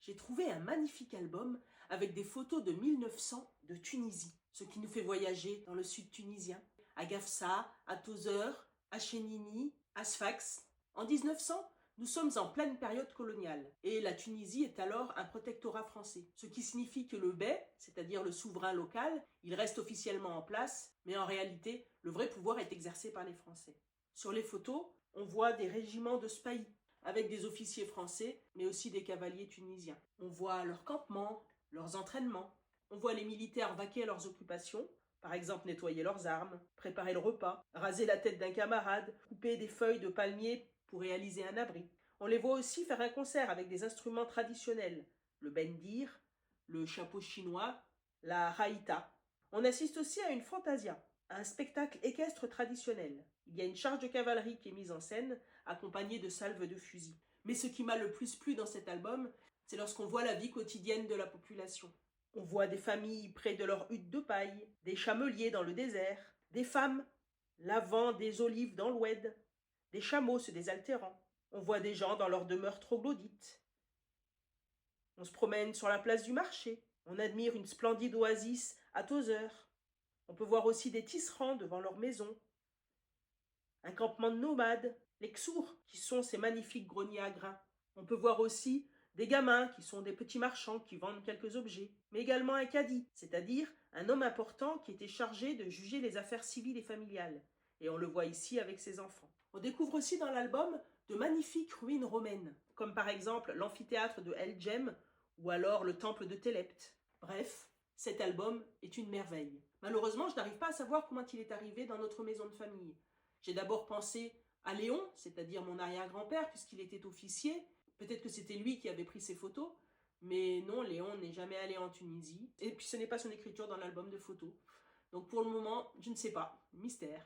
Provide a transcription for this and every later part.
j'ai trouvé un magnifique album avec des photos de 1900 de Tunisie, ce qui nous fait voyager dans le sud tunisien, à Gafsa, à Tozeur, à Chénini, à Sfax. En 1900, nous sommes en pleine période coloniale et la Tunisie est alors un protectorat français, ce qui signifie que le bey, c'est-à-dire le souverain local, il reste officiellement en place, mais en réalité, le vrai pouvoir est exercé par les Français. Sur les photos, on voit des régiments de spahis, avec des officiers français, mais aussi des cavaliers tunisiens. On voit leurs campements, leurs entraînements. On voit les militaires vaquer à leurs occupations, par exemple nettoyer leurs armes, préparer le repas, raser la tête d'un camarade, couper des feuilles de palmier pour réaliser un abri. On les voit aussi faire un concert avec des instruments traditionnels, le bendir, le chapeau chinois, la raïta. On assiste aussi à une fantasia, un spectacle équestre traditionnel. Il y a une charge de cavalerie qui est mise en scène, accompagnée de salves de fusils. Mais ce qui m'a le plus plu dans cet album, c'est lorsqu'on voit la vie quotidienne de la population. On voit des familles près de leurs huttes de paille, des chameliers dans le désert, des femmes lavant des olives dans l'oued, des chameaux se désaltérant. On voit des gens dans leurs demeures troglodytes. On se promène sur la place du marché. On admire une splendide oasis à Tozeur. On peut voir aussi des tisserands devant leur maison. Un campement de nomades, les Ksours, qui sont ces magnifiques greniers à grains. On peut voir aussi des gamins, qui sont des petits marchands qui vendent quelques objets, mais également un cadi, c'est-à-dire un homme important qui était chargé de juger les affaires civiles et familiales. Et on le voit ici avec ses enfants. On découvre aussi dans l'album de magnifiques ruines romaines, comme par exemple l'amphithéâtre de El Djem ou alors le temple de Télept. Bref, cet album est une merveille. Malheureusement, je n'arrive pas à savoir comment il est arrivé dans notre maison de famille. J'ai d'abord pensé à Léon, c'est-à-dire mon arrière-grand-père, puisqu'il était officier. Peut-être que c'était lui qui avait pris ces photos, mais non, Léon n'est jamais allé en Tunisie. Et puis ce n'est pas son écriture dans l'album de photos. Donc pour le moment, je ne sais pas. Mystère.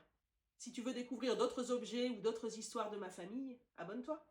Si tu veux découvrir d'autres objets ou d'autres histoires de ma famille, abonne-toi.